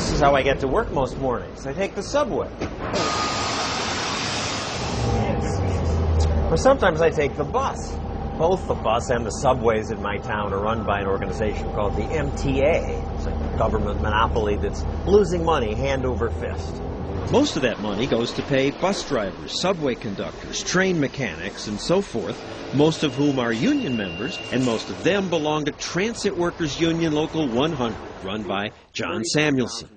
This is how I get to work most mornings. I take the subway. Or sometimes I take the bus. Both the bus and the subways in my town are run by an organization called the MTA. It's a government monopoly that's losing money hand over fist. Most of that money goes to pay bus drivers, subway conductors, train mechanics, and so forth, most of whom are union members, and most of them belong to Transit Workers Union Local 100, run by John Samuelson.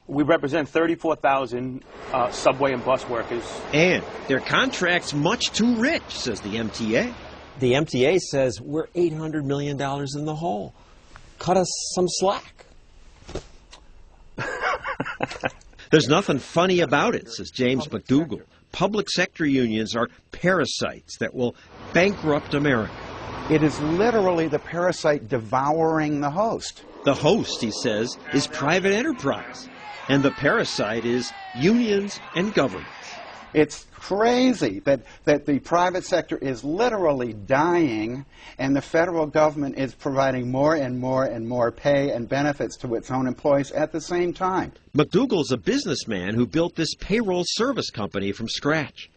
We represent 34,000 subway and bus workers. And their contract's much too rich, says the MTA. The MTA says we're $800 million in the hole. Cut us some slack. There's nothing funny about it, says James McDougall. Public sector unions are parasites that will bankrupt America. It is literally the parasite devouring the host. The host, he says, is private enterprise. And the parasite is unions and governments. It's crazy that the private sector is literally dying and the federal government is providing more and more and more pay and benefits to its own employees at the same time. McDougall's a businessman who built this payroll service company from scratch.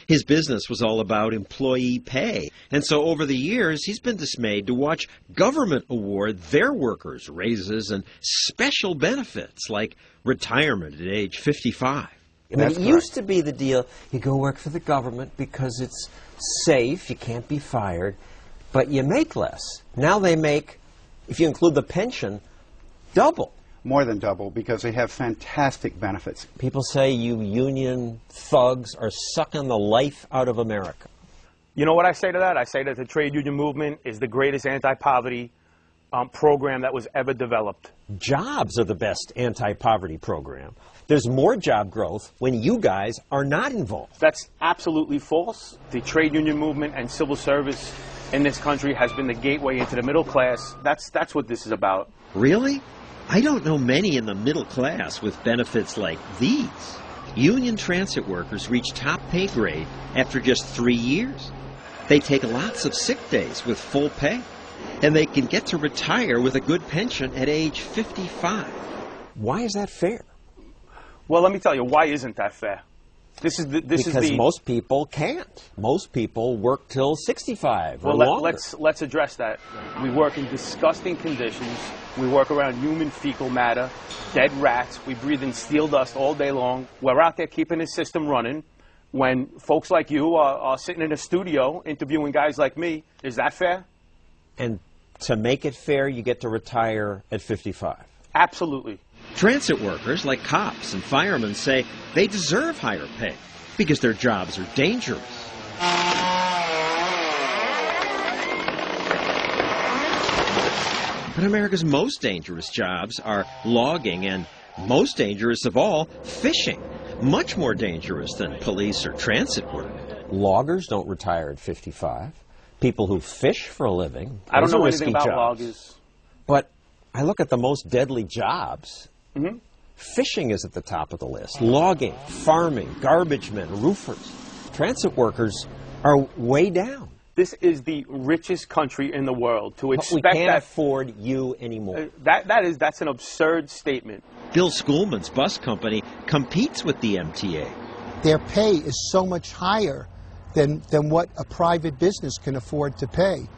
His business was all about employee pay, and so over the years he's been dismayed to watch government award their workers raises and special benefits like retirement at age 55. I mean, it used to be the deal, you go work for the government because it's safe, you can't be fired, but you make less. Now they make, if you include the pension, double. More than double, because they have fantastic benefits. People say you union thugs are sucking the life out of America. You know what I say to that? I say that the trade union movement is the greatest anti-poverty program that was ever developed. Jobs are the best anti-poverty program. There's more job growth when you guys are not involved. That's absolutely false. The trade union movement and civil service in this country has been the gateway into the middle class. That's what this is about. Really? I don't know many in the middle class with benefits like these. Union transit workers reach top pay grade after just 3 years. They take lots of sick days with full pay, and they can get to retire with a good pension at age 55. Why is that fair? Well, let me tell you, why isn't that fair? Because most people can't. Most people work till 65 or longer. Well, let's address that. We work in disgusting conditions. We work around human fecal matter, dead rats. We breathe in steel dust all day long. We're out there keeping the system running. When folks like you are sitting in a studio interviewing guys like me, is that fair? And to make it fair, you get to retire at 55. Absolutely. Transit workers, like cops and firemen, say they deserve higher pay because their jobs are dangerous. But America's most dangerous jobs are logging and, most dangerous of all, fishing. Much more dangerous than police or transit work. Loggers don't retire at 55. People who fish for a living, I don't know risky anything about jobs. loggers. But I look at the most deadly jobs. Mm-hmm. Fishing is at the top of the list. Logging, farming, garbage men, roofers. Transit workers are way down. This is the richest country in the world. To expect but we can't that afford you anymore. That's an absurd statement. Bill Schoolman's bus company competes with the MTA. Their pay is so much higher than what a private business can afford to pay.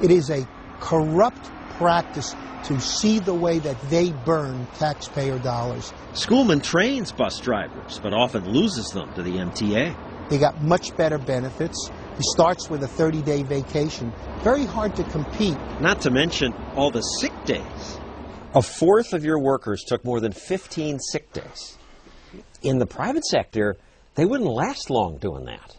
It is a corrupt practice to see the way that they burn taxpayer dollars. Schoolman trains bus drivers, but often loses them to the MTA. They got much better benefits. He starts with a 30-day vacation. Very hard to compete. Not to mention all the sick days. A fourth of your workers took more than 15 sick days. In the private sector, they wouldn't last long doing that.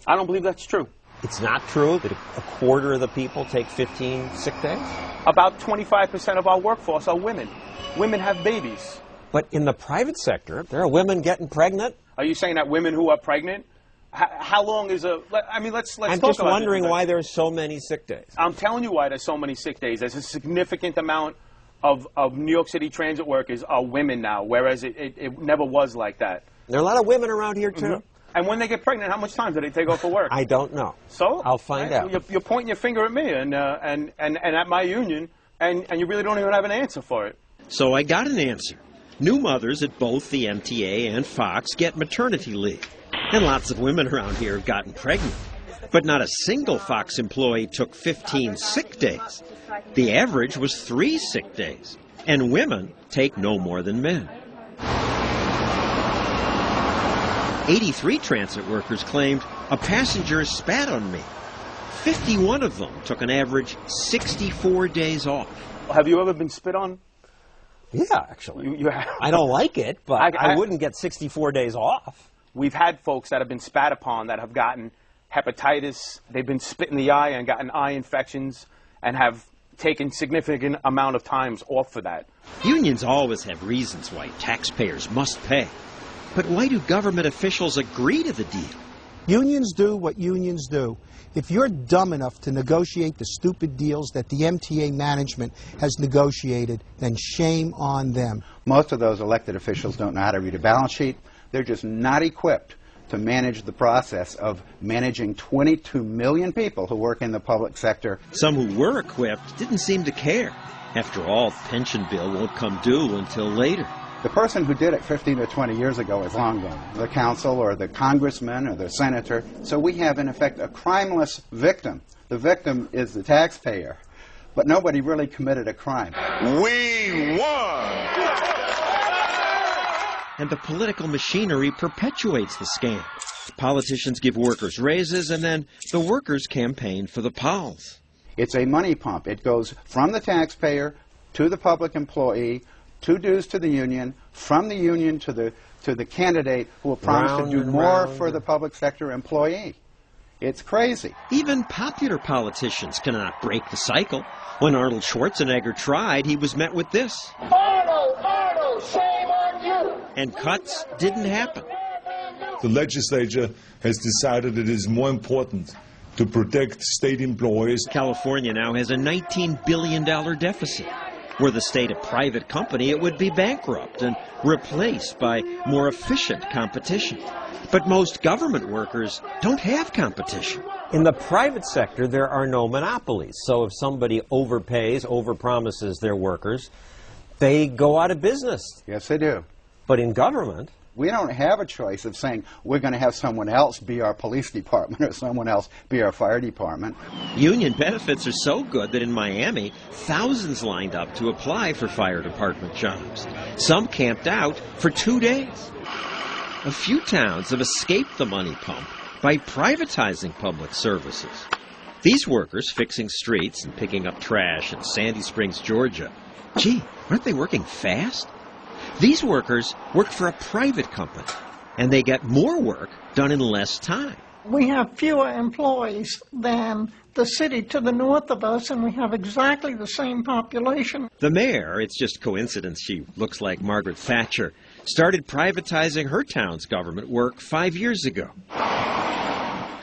I don't believe that's true. It's not true that a quarter of the people take 15 sick days? About 25% of our workforce are women. Women have babies. But in the private sector, there are women getting pregnant. Are you saying that women who are pregnant, how long is a... I mean, let's talk about I'm just wondering why there's so many sick days. I'm telling you why there's so many sick days. There's a significant amount of New York City transit workers are women now, whereas it never was like that. There are a lot of women around here, too. Mm-hmm. And when they get pregnant, how much time do they take off for work? I don't know. So? I'll find out. You're pointing your finger at me and at my union, and you really don't even have an answer for it. So I got an answer. New mothers at both the MTA and Fox get maternity leave. And lots of women around here have gotten pregnant. But not a single Fox employee took 15 sick days. The average was 3 sick days. And women take no more than men. 83 transit workers claimed a passenger spat on me. 51 of them took an average 64 days off. Have you ever been spit on? Yeah, actually. You have. I don't like it, but I wouldn't get 64 days off. We've had folks that have been spat upon that have gotten hepatitis. They've been spit in the eye and gotten eye infections and have taken significant amount of times off for that. Unions always have reasons why taxpayers must pay. But why do government officials agree to the deal? Unions do what unions do. If you're dumb enough to negotiate the stupid deals that the MTA management has negotiated, then shame on them. Most of those elected officials don't know how to read a balance sheet. They're just not equipped to manage the process of managing 22 million people who work in the public sector. Some who were equipped didn't seem to care. After all, the pension bill won't come due until later. The person who did it 15 or 20 years ago is long gone. The council or the congressman or the senator. So we have, in effect, a crimeless victim. The victim is the taxpayer. But nobody really committed a crime. We won! And the political machinery perpetuates the scam. Politicians give workers raises, and then the workers campaign for the POLs. It's a money pump. It goes from the taxpayer to the public employee, to dues to the union, from the union to the candidate who will promise to do more for the public sector employee. It's crazy. Even popular politicians cannot break the cycle. When Arnold Schwarzenegger tried, he was met with this. Arnold, shame on you! And cuts didn't happen. The legislature has decided it is more important to protect state employees. California now has a $19 billion deficit. Were the state a private company, it would be bankrupt and replaced by more efficient competition. But most government workers don't have competition. In the private sector, there are no monopolies. So if somebody overpays, overpromises their workers, they go out of business. Yes, they do. But in government, we don't have a choice of saying we're going to have someone else be our police department or someone else be our fire department. Union benefits are so good that in Miami, thousands lined up to apply for fire department jobs. Some camped out for 2 days. A few towns have escaped the money pump by privatizing public services. These workers fixing streets and picking up trash in Sandy Springs, Georgia. Gee, aren't they working fast? These workers work for a private company, and they get more work done in less time. We have fewer employees than the city to the north of us, and we have exactly the same population. The mayor, it's just coincidence she looks like Margaret Thatcher, started privatizing her town's government work 5 years ago.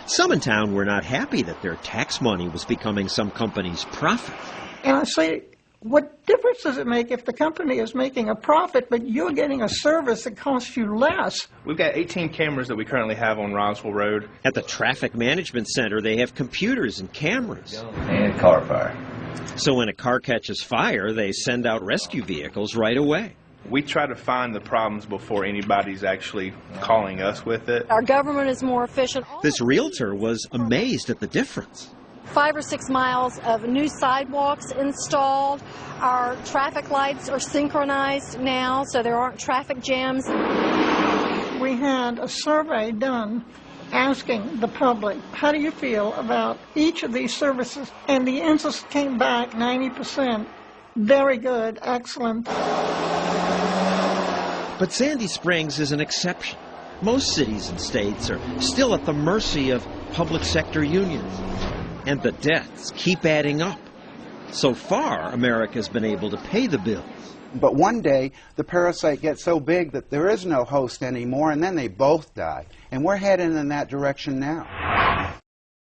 Some in town were not happy that their tax money was becoming some company's profit. And I say, what difference does it make if the company is making a profit, but you're getting a service that costs you less? We've got 18 cameras that we currently have on Roswell Road. At the Traffic Management Center, they have computers and cameras. And car fire. So when a car catches fire, they send out rescue vehicles right away. We try to find the problems before anybody's actually calling us with it. Our government is more efficient. This realtor was amazed at the difference. 5 or 6 miles of new sidewalks installed. Our traffic lights are synchronized now, so there aren't traffic jams. We had a survey done asking the public, how do you feel about each of these services? And the answers came back 90%. Very good, excellent. But Sandy Springs is an exception. Most cities and states are still at the mercy of public sector unions. And the debts keep adding up. So far, America's been able to pay the bills. But one day, the parasite gets so big that there is no host anymore, and then they both die. And we're heading in that direction now.